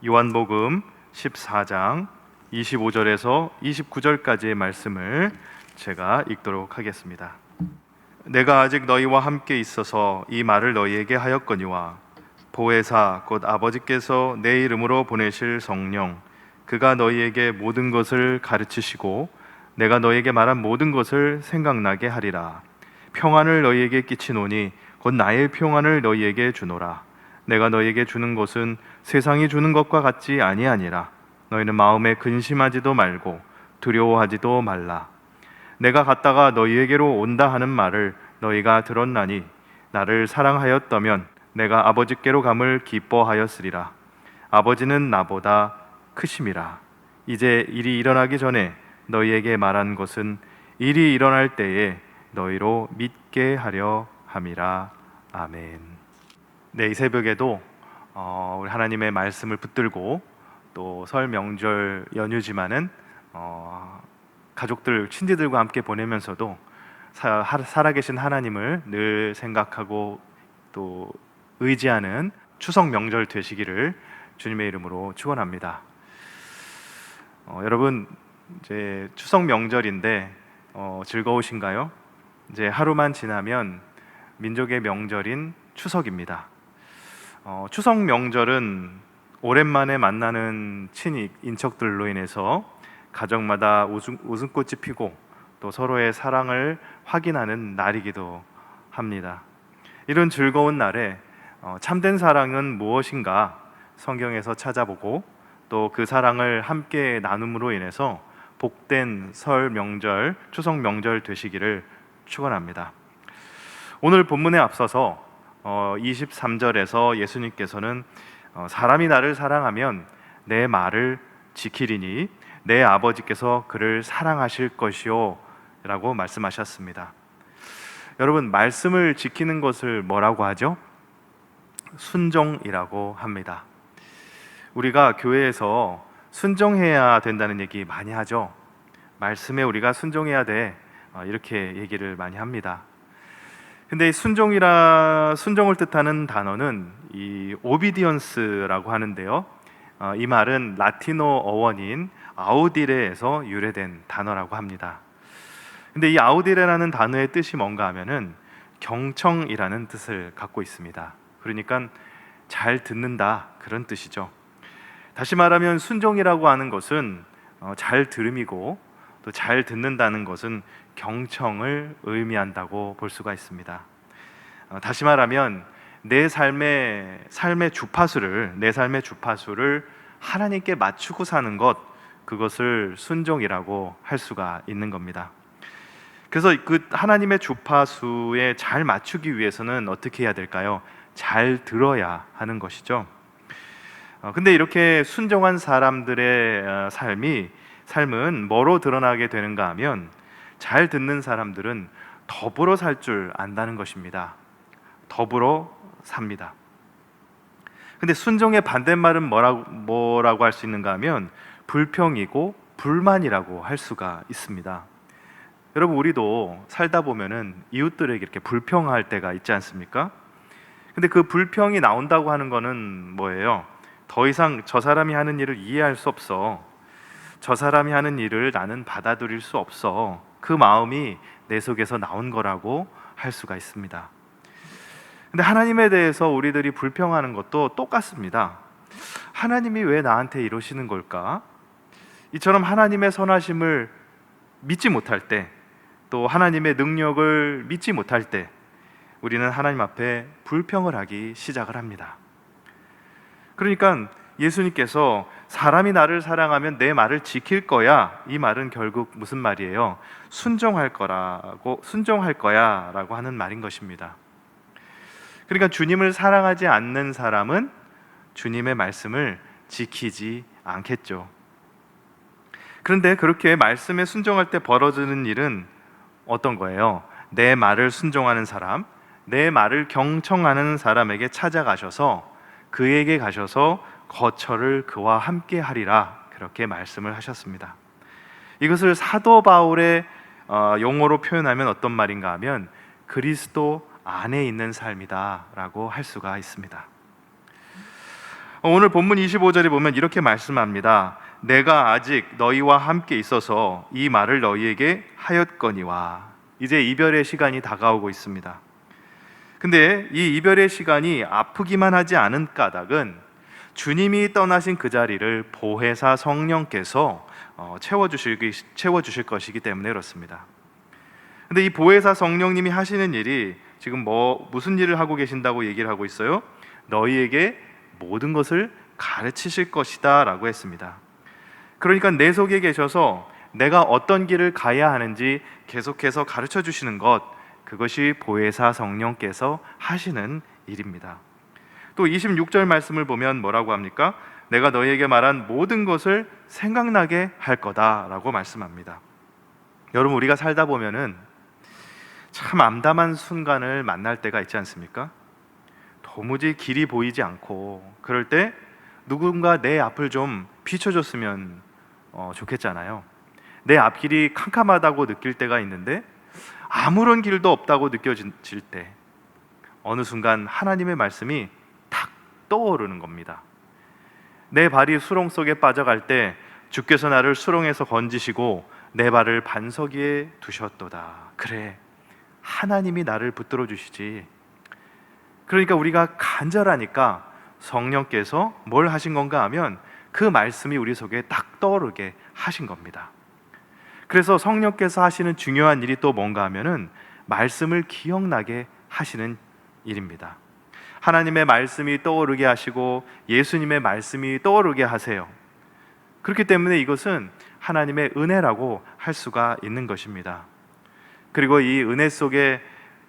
요한복음 14장 25절에서 29절까지의 말씀을 제가 읽도록 하겠습니다. 내가 아직 너희와 함께 있어서 이 말을 너희에게 하였거니와 보혜사 곧 아버지께서 내 이름으로 보내실 성령 그가 너희에게 모든 것을 가르치시고 내가 너희에게 말한 모든 것을 생각나게 하리라. 평안을 너희에게 끼치노니 곧 나의 평안을 너희에게 주노라. 내가 너희에게 주는 것은 세상이 주는 것과 같지 아니하니라. 너희는 마음에 근심하지도 말고 두려워하지도 말라. 내가 갔다가 너희에게로 온다 하는 말을 너희가 들었나니 나를 사랑하였다면 내가 아버지께로 감을 기뻐하였으리라. 아버지는 나보다 크심이라. 이제 일이 일어나기 전에 너희에게 말한 것은 일이 일어날 때에 너희로 믿게 하려 함이라. 아멘. 네, 이 새벽에도 우리 하나님의 말씀을 붙들고 또 설 명절 연휴지만은 가족들, 친지들과 함께 보내면서도 살아계신 하나님을 늘 생각하고 또 의지하는 추석 명절 되시기를 주님의 이름으로 축원합니다. 여러분, 이제 추석 명절인데 즐거우신가요? 이제 하루만 지나면 민족의 명절인 추석입니다. 추석 명절은 오랜만에 만나는 친인, 인척들로 인해서 가정마다 웃음꽃이 피고 또 서로의 사랑을 확인하는 날이기도 합니다. 이런 즐거운 날에 참된 사랑은 무엇인가 성경에서 찾아보고 또 그 사랑을 함께 나눔으로 인해서 복된 설 명절, 추석 명절 되시기를 축원합니다. 오늘 본문에 앞서서 23절에서 예수님께서는 사람이 나를 사랑하면 내 말을 지키리니 내 아버지께서 그를 사랑하실 것이요 라고 말씀하셨습니다. 여러분, 말씀을 지키는 것을 뭐라고 하죠? 순종이라고 합니다. 우리가 교회에서 순종해야 된다는 얘기 많이 하죠. 말씀에 우리가 순종해야 돼, 이렇게 얘기를 많이 합니다. 근데 순종을 뜻하는 단어는 이 오비디언스라고 하는데요. 이 말은 라틴어 어원인 아우디레에서 유래된 단어라고 합니다. 근데 이 아우디레라는 단어의 뜻이 뭔가 하면은 경청이라는 뜻을 갖고 있습니다. 그러니까 잘 듣는다, 그런 뜻이죠. 다시 말하면 순종이라고 하는 것은 잘 들음이고 또 잘 듣는다는 것은 경청을 의미한다고 볼 수가 있습니다. 다시 말하면 내 삶의 주파수를 하나님께 맞추고 사는 것, 그것을 순종이라고 할 수가 있는 겁니다. 그래서 그 하나님의 주파수에 잘 맞추기 위해서는 어떻게 해야 될까요? 잘 들어야 하는 것이죠. 근데 이렇게 순종한 사람들의 삶은 뭐로 드러나게 되는가 하면 잘 듣는 사람들은 더불어 살 줄 안다는 것입니다. 더불어 삽니다. 근데 순종의 반대말은 뭐라고 할 수 있는가 하면 불평이고 불만이라고 할 수가 있습니다. 여러분, 우리도 살다 보면은 이웃들에게 이렇게 불평할 때가 있지 않습니까? 근데 그 불평이 나온다고 하는 거는 뭐예요? 더 이상 저 사람이 하는 일을 이해할 수 없어. 저 사람이 하는 일을 나는 받아들일 수 없어. 그 마음이 내 속에서 나온 거라고 할 수가 있습니다. 근데 하나님에 대해서 우리들이 불평하는 것도 똑같습니다. 하나님이 왜 나한테 이러시는 걸까? 이처럼 하나님의 선하심을 믿지 못할 때, 또 하나님의 능력을 믿지 못할 때 우리는 하나님 앞에 불평을 하기 시작을 합니다. 그러니까 예수님께서 사람이 나를 사랑하면 내 말을 지킬 거야, 이 말은 결국 무슨 말이에요? 순종할 거야 라고 하는 말인 것입니다. 그러니까 주님을 사랑하지 않는 사람은 주님의 말씀을 지키지 않겠죠. 그런데 그렇게 말씀에 순종할 때 벌어지는 일은 어떤 거예요? 내 말을 순종하는 사람, 내 말을 경청하는 사람에게 찾아가셔서 그에게 가셔서 거처를 그와 함께 하리라, 그렇게 말씀을 하셨습니다. 이것을 사도 바울의 용어로 표현하면 어떤 말인가 하면 그리스도 안에 있는 삶이다 라고 할 수가 있습니다. 오늘 본문 25절에 보면 이렇게 말씀합니다. 내가 아직 너희와 함께 있어서 이 말을 너희에게 하였거니와. 이제 이별의 시간이 다가오고 있습니다. 근데 이 이별의 시간이 아프기만 하지 않은 까닭은 주님이 떠나신 그 자리를 보혜사 성령께서 채워주실 것이기 때문에 그렇습니다. 근데 이 보혜사 성령님이 하시는 일이 지금 무슨 일을 하고 계신다고 얘기를 하고 있어요? 너희에게 모든 것을 가르치실 것이다 라고 했습니다. 그러니까 내 속에 계셔서 내가 어떤 길을 가야 하는지 계속해서 가르쳐 주시는 것, 그것이 보혜사 성령께서 하시는 일입니다. 또 26절 말씀을 보면 뭐라고 합니까? 내가 너희에게 말한 모든 것을 생각나게 할 거다라고 말씀합니다. 여러분, 우리가 살다 보면은 참 암담한 순간을 만날 때가 있지 않습니까? 도무지 길이 보이지 않고 그럴 때 누군가 내 앞을 좀 비춰줬으면 좋겠잖아요. 내 앞길이 캄캄하다고 느낄 때가 있는데 아무런 길도 없다고 느껴질 때 어느 순간 하나님의 말씀이 탁 떠오르는 겁니다. 내 발이 수렁 속에 빠져갈 때 주께서 나를 수렁에서 건지시고 내 발을 반석 위에 두셨도다. 그래, 하나님이 나를 붙들어 주시지. 그러니까 우리가 간절하니까 성령께서 뭘 하신 건가 하면 그 말씀이 우리 속에 딱 떠오르게 하신 겁니다. 그래서 성령께서 하시는 중요한 일이 또 뭔가 하면은 말씀을 기억나게 하시는 일입니다. 하나님의 말씀이 떠오르게 하시고 예수님의 말씀이 떠오르게 하세요. 그렇기 때문에 이것은 하나님의 은혜라고 할 수가 있는 것입니다. 그리고 이 은혜 속에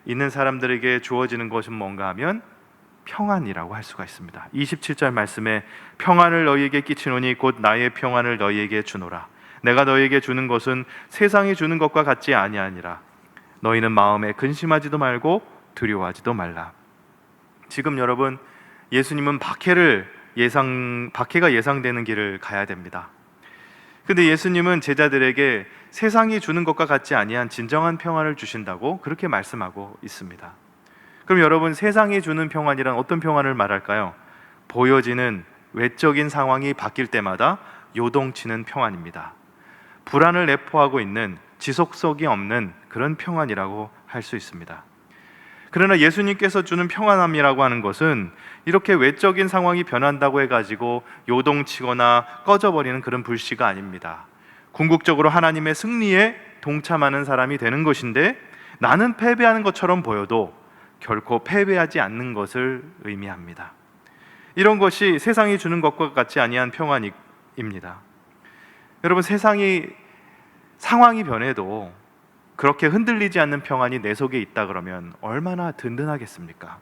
있는 사람들에게 주어지는 것은 뭔가 하면 평안이라고 할 수가 있습니다. 27절 말씀에 평안을 너희에게 끼치노니 곧 나의 평안을 너희에게 주노라. 내가 너희에게 주는 것은 세상이 주는 것과 같지 아니하니라. 너희는 마음에 근심하지도 말고 두려워하지도 말라. 지금 여러분, 예수님은 박해가 예상되는 길을 가야 됩니다. 근데 예수님은 제자들에게 세상이 주는 것과 같지 아니한 진정한 평안을 주신다고 그렇게 말씀하고 있습니다. 그럼 여러분, 세상이 주는 평안이란 어떤 평안을 말할까요? 보여지는 외적인 상황이 바뀔 때마다 요동치는 평안입니다. 불안을 내포하고 있는 지속성이 없는 그런 평안이라고 할 수 있습니다. 그러나 예수님께서 주는 평안함이라고 하는 것은 이렇게 외적인 상황이 변한다고 해가지고 요동치거나 꺼져버리는 그런 불씨가 아닙니다. 궁극적으로 하나님의 승리에 동참하는 사람이 되는 것인데, 나는 패배하는 것처럼 보여도 결코 패배하지 않는 것을 의미합니다. 이런 것이 세상이 주는 것과 같지 아니한 평안입니다. 여러분, 상황이 변해도 그렇게 흔들리지 않는 평안이 내 속에 있다 그러면 얼마나 든든하겠습니까?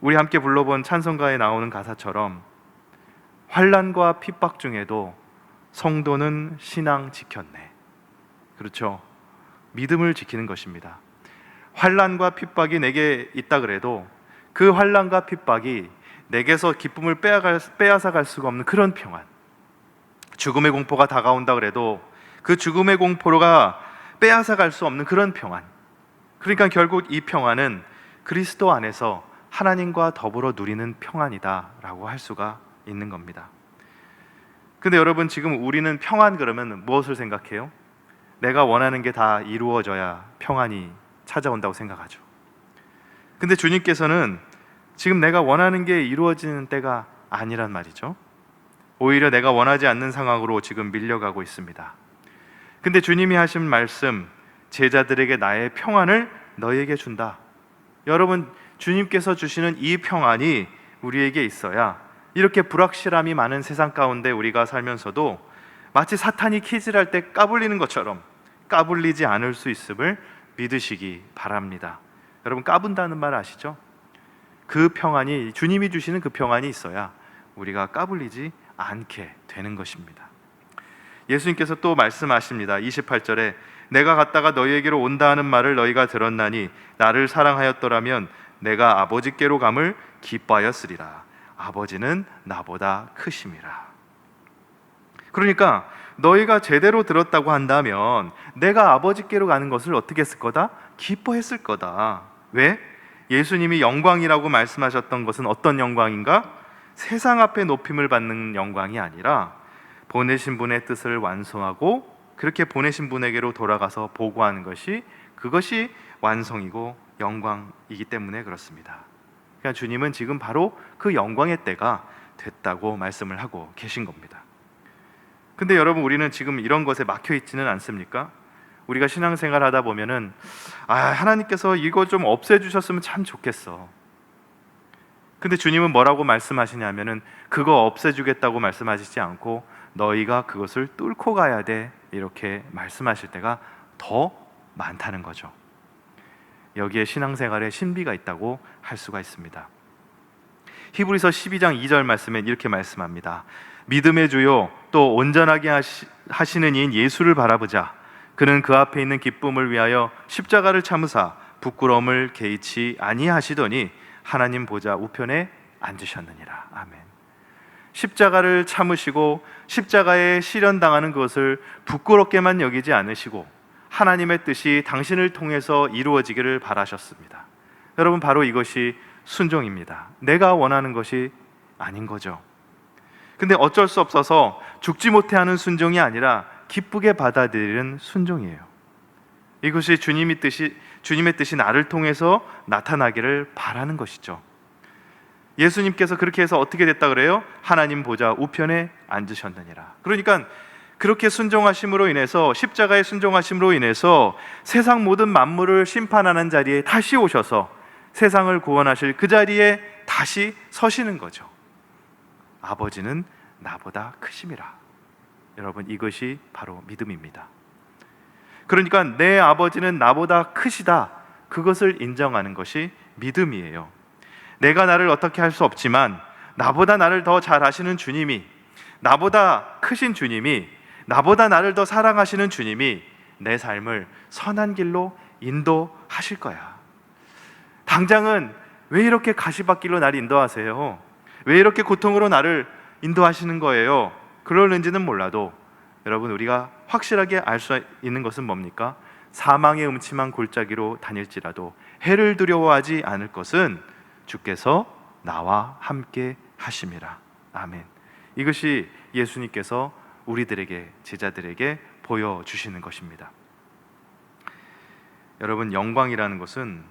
우리 함께 불러본 찬송가에 나오는 가사처럼 환난과 핍박 중에도 성도는 신앙 지켰네. 그렇죠? 믿음을 지키는 것입니다. 환난과 핍박이 내게 있다 그래도 그 환난과 핍박이 내게서 기쁨을 빼앗아 갈 수가 없는 그런 평안. 죽음의 공포가 다가온다 그래도 그 죽음의 공포가 빼앗아 갈 수 없는 그런 평안. 그러니까 결국 이 평안은 그리스도 안에서 하나님과 더불어 누리는 평안이다라고 할 수가 있는 겁니다. 근데 여러분, 지금 우리는 평안 그러면 무엇을 생각해요? 내가 원하는 게 다 이루어져야 평안이 찾아온다고 생각하죠. 근데 주님께서는 지금 내가 원하는 게 이루어지는 때가 아니란 말이죠. 오히려 내가 원하지 않는 상황으로 지금 밀려가고 있습니다. 근데 주님이 하신 말씀, 제자들에게 나의 평안을 너희에게 준다. 여러분, 주님께서 주시는 이 평안이 우리에게 있어야 이렇게 불확실함이 많은 세상 가운데 우리가 살면서도 마치 사탄이 키질할 때 까불리는 것처럼 까불리지 않을 수 있음을 믿으시기 바랍니다. 여러분, 까분다는 말 아시죠? 그 평안이, 주님이 주시는 그 평안이 있어야 우리가 까불리지 않게 되는 것입니다. 예수님께서 또 말씀하십니다. 28절에 내가 갔다가 너희에게로 온다 하는 말을 너희가 들었나니 나를 사랑하였더라면 내가 아버지께로 감을 기뻐하였으리라. 아버지는 나보다 크심이라. 그러니까 너희가 제대로 들었다고 한다면 내가 아버지께로 가는 것을 어떻게 했을 거다? 기뻐했을 거다. 왜? 예수님이 영광이라고 말씀하셨던 것은 어떤 영광인가? 세상 앞에 높임을 받는 영광이 아니라 보내신 분의 뜻을 완성하고 그렇게 보내신 분에게로 돌아가서 보고하는 것이, 그것이 완성이고 영광이기 때문에 그렇습니다. 그러니까 주님은 지금 바로 그 영광의 때가 됐다고 말씀을 하고 계신 겁니다. 근데 여러분, 우리는 지금 이런 것에 막혀 있지는 않습니까? 우리가 신앙생활 하다 보면은 하나님께서 이거 좀 없애주셨으면 참 좋겠어. 근데 주님은 뭐라고 말씀하시냐면은 그거 없애주겠다고 말씀하시지 않고 너희가 그것을 뚫고 가야 돼, 이렇게 말씀하실 때가 더 많다는 거죠. 여기에 신앙생활에 신비가 있다고 할 수가 있습니다. 히브리서 12장 2절 말씀에 이렇게 말씀합니다. 믿음의 주요 또 온전하게 하시는 이인 예수를 바라보자. 그는 그 앞에 있는 기쁨을 위하여 십자가를 참으사 부끄러움을 개의치 아니하시더니 하나님 보좌 우편에 앉으셨느니라. 아멘. 십자가를 참으시고 십자가에 실현당하는 것을 부끄럽게만 여기지 않으시고 하나님의 뜻이 당신을 통해서 이루어지기를 바라셨습니다. 여러분, 바로 이것이 순종입니다. 내가 원하는 것이 아닌 거죠. 근데 어쩔 수 없어서 죽지 못해 하는 순종이 아니라 기쁘게 받아들이는 순종이에요. 이것이 주님의 뜻이 나를 통해서 나타나기를 바라는 것이죠. 예수님께서 그렇게 해서 어떻게 됐다 그래요? 하나님 보좌 우편에 앉으셨느니라. 그러니까 그렇게 순종하심으로 인해서, 십자가의 순종하심으로 인해서 세상 모든 만물을 심판하는 자리에 다시 오셔서 세상을 구원하실 그 자리에 다시 서시는 거죠. 아버지는 나보다 크심이라. 여러분, 이것이 바로 믿음입니다. 그러니까 내 아버지는 나보다 크시다, 그것을 인정하는 것이 믿음이에요. 내가 나를 어떻게 할 수 없지만 나보다 나를 더 잘 아시는 주님이, 나보다 크신 주님이, 나보다 나를 더 사랑하시는 주님이 내 삶을 선한 길로 인도하실 거야. 당장은 왜 이렇게 가시밭길로 나를 인도하세요? 왜 이렇게 고통으로 나를 인도하시는 거예요? 그러는지는 몰라도 여러분, 우리가 확실하게 알 수 있는 것은 뭡니까? 사망의 음침한 골짜기로 다닐지라도 해를 두려워하지 않을 것은 주께서 나와 함께 하심이라. 아멘. 이것이 예수님께서 우리들에게, 제자들에게 보여주시는 것입니다. 여러분, 영광이라는 것은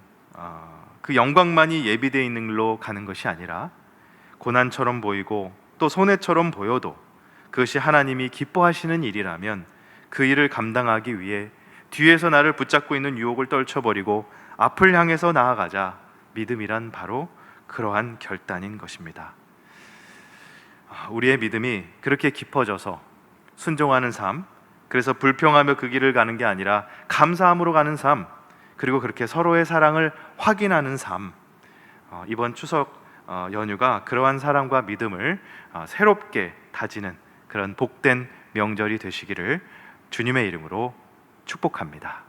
그 영광만이 예비되어 있는 길로 가는 것이 아니라 고난처럼 보이고 또 손해처럼 보여도 그것이 하나님이 기뻐하시는 일이라면 그 일을 감당하기 위해 뒤에서 나를 붙잡고 있는 유혹을 떨쳐버리고 앞을 향해서 나아가자. 믿음이란 바로 그러한 결단인 것입니다. 우리의 믿음이 그렇게 깊어져서 순종하는 삶, 그래서 불평하며 그 길을 가는 게 아니라 감사함으로 가는 삶, 그리고 그렇게 서로의 사랑을 확인하는 삶, 이번 추석 연휴가 그러한 사랑과 믿음을 새롭게 다지는 그런 복된 명절이 되시기를 주님의 이름으로 축복합니다.